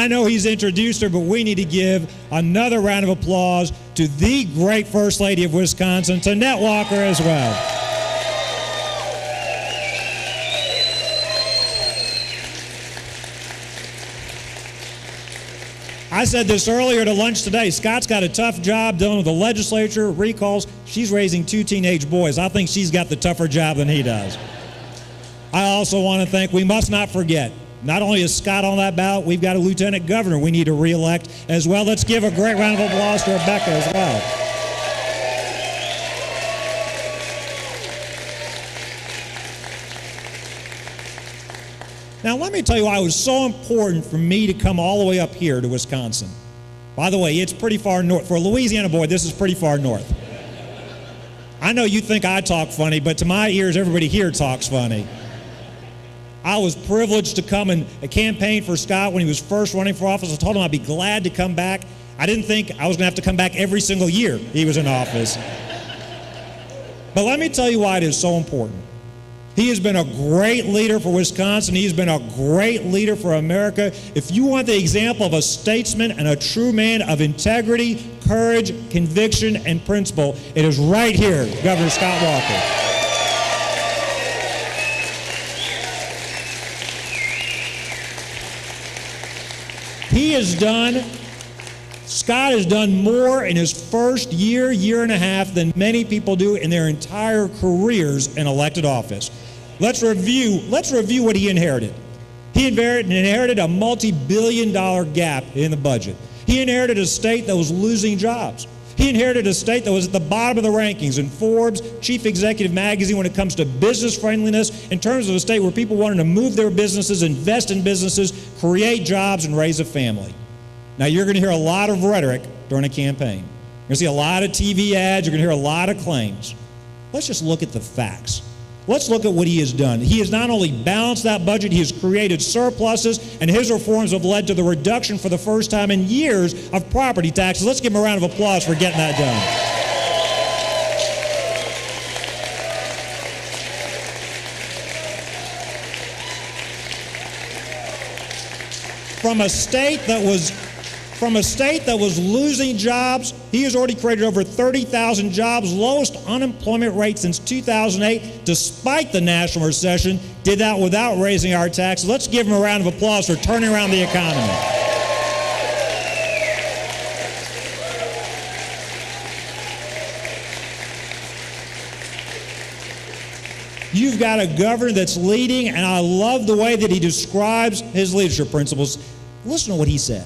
I know he's introduced her, but we need to give another round of applause to the great First Lady of Wisconsin, Tonette Walker, as well. I said this earlier to lunch today. Scott's got a tough job dealing with the legislature, recalls. She's raising 2 teenage boys. I think she's got the tougher job than he does. I also want to thank, we must not forget, not only is Scott on that ballot, we've got a lieutenant governor we need to re-elect as well. Let's give a great round of applause to Rebecca as well. Now, let me tell you why it was so important for me to come all the way up here to Wisconsin. By the way, it's pretty far north. For a Louisiana boy, this is pretty far north. I know you think I talk funny, but to my ears, everybody here talks funny. I was privileged to come and campaign for Scott when he was first running for office. I told him I'd be glad to come back. I didn't think I was going to have to come back every single year he was in office. But let me tell you why it is so important. He has been a great leader for Wisconsin. He's been a great leader for America. If you want the example of a statesman and a true man of integrity, courage, conviction, and principle, it is right here, Governor Scott Walker. Scott has done more in his first year and a half than many people do in their entire careers in elected office. Let's review what he inherited. He inherited a multi-billion-dollar gap in the budget. He inherited a state that was losing jobs. He inherited a state that was at the bottom of the rankings in Forbes' Chief Executive Magazine when it comes to business friendliness, in terms of a state where people wanted to move their businesses, invest in businesses, create jobs, and raise a family. Now, you're going to hear a lot of rhetoric during a campaign. You're going to see a lot of TV ads. You're going to hear a lot of claims. Let's just look at the facts. Let's look at what he has done. He has not only balanced that budget, he has created surpluses, and his reforms have led to the reduction for the first time in years of property taxes. Let's give him a round of applause for getting that done. From a state that was losing jobs, he has already created over 30,000 jobs, lowest unemployment rate since 2008, despite the national recession, did that without raising our taxes. Let's give him a round of applause for turning around the economy. You've got a governor that's leading, and I love the way that he describes his leadership principles. Listen to what he said.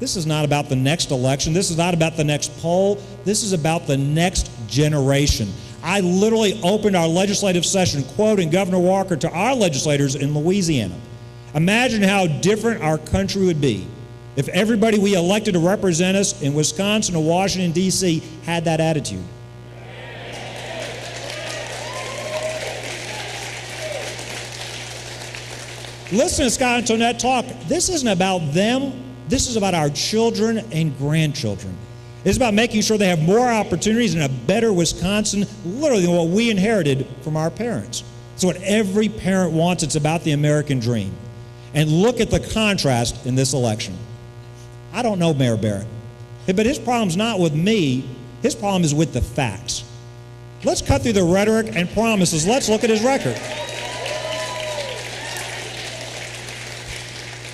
This is not about the next election. This is not about the next poll. This is about the next generation. I literally opened our legislative session quoting Governor Walker to our legislators in Louisiana. Imagine how different our country would be if everybody we elected to represent us in Wisconsin and Washington, D.C. had that attitude. Listen to Scott and Tonette talk. This isn't about them. This is about our children and grandchildren. It's about making sure they have more opportunities and a better Wisconsin, literally, than what we inherited from our parents. It's what every parent wants. It's about the American dream. And look at the contrast in this election. I don't know Mayor Barrett, but his problem's not with me. His problem is with the facts. Let's cut through the rhetoric and promises. Let's look at his record.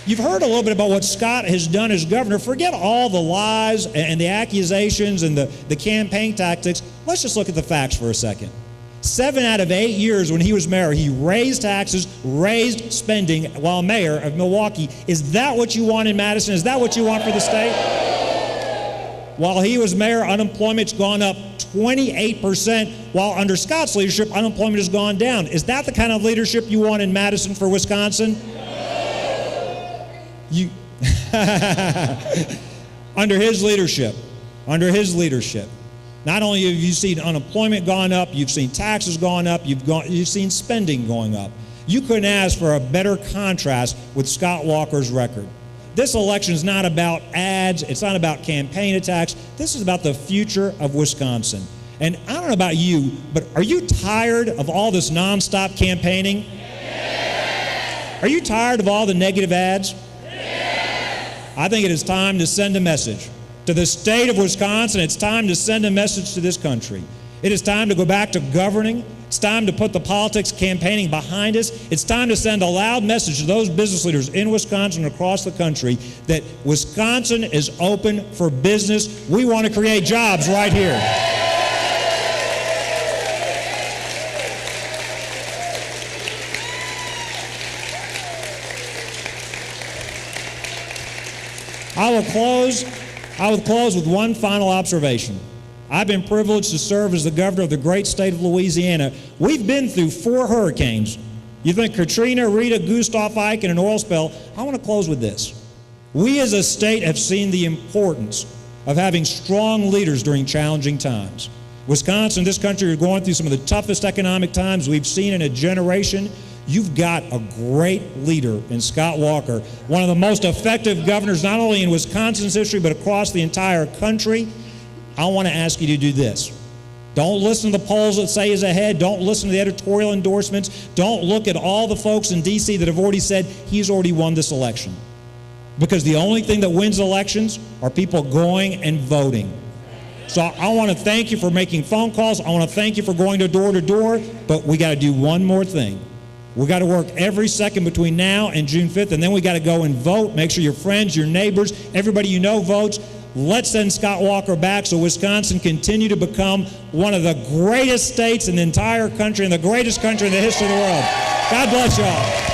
You've heard a little bit about what Scott has done as governor. Forget all the lies and the accusations and the campaign tactics. Let's just look at the facts for a second. 7 out of 8 years when he was mayor, he raised taxes, raised spending while mayor of Milwaukee. Is that what you want in Madison? Is that what you want for the state? While he was mayor, unemployment's gone up 28%, while under Scott's leadership, unemployment has gone down. Is that the kind of leadership you want in Madison for Wisconsin? Under his leadership, not only have you seen unemployment gone up, you've seen taxes going up, you've seen spending going up. You couldn't ask for a better contrast with Scott Walker's record. This election is not about ads, it's not about campaign attacks. This is about the future of Wisconsin. And I don't know about you, but are you tired of all this nonstop campaigning? Are you tired of all the negative ads? I think it is time to send a message to the state of Wisconsin. It's time to send a message to this country. It is time to go back to governing. It's time to put the politics campaigning behind us. It's time to send a loud message to those business leaders in Wisconsin and across the country that Wisconsin is open for business. We want to create jobs right here. I will close with one final observation. I've been privileged to serve as the governor of the great state of Louisiana. We've been through 4 hurricanes. You think Katrina, Rita, Gustav, Ike, and an oil spill. I want to close with this. We as a state have seen the importance of having strong leaders during challenging times. Wisconsin, this country, are going through some of the toughest economic times we've seen in a generation. You've got a great leader in Scott Walker, one of the most effective governors not only in Wisconsin's history but across the entire country. I want to ask you to do this. Don't listen to the polls that say he's ahead. Don't listen to the editorial endorsements. Don't look at all the folks in D.C. that have already said he's already won this election. Because the only thing that wins elections are people going and voting. So I want to thank you for making phone calls. I want to thank you for going door to door. But we got to do one more thing. We got to work every second between now and June 5th, and then we got to go and vote. Make sure your friends, your neighbors, everybody you know votes. Let's send Scott Walker back so Wisconsin continue to become one of the greatest states in the entire country and the greatest country in the history of the world. God bless you all.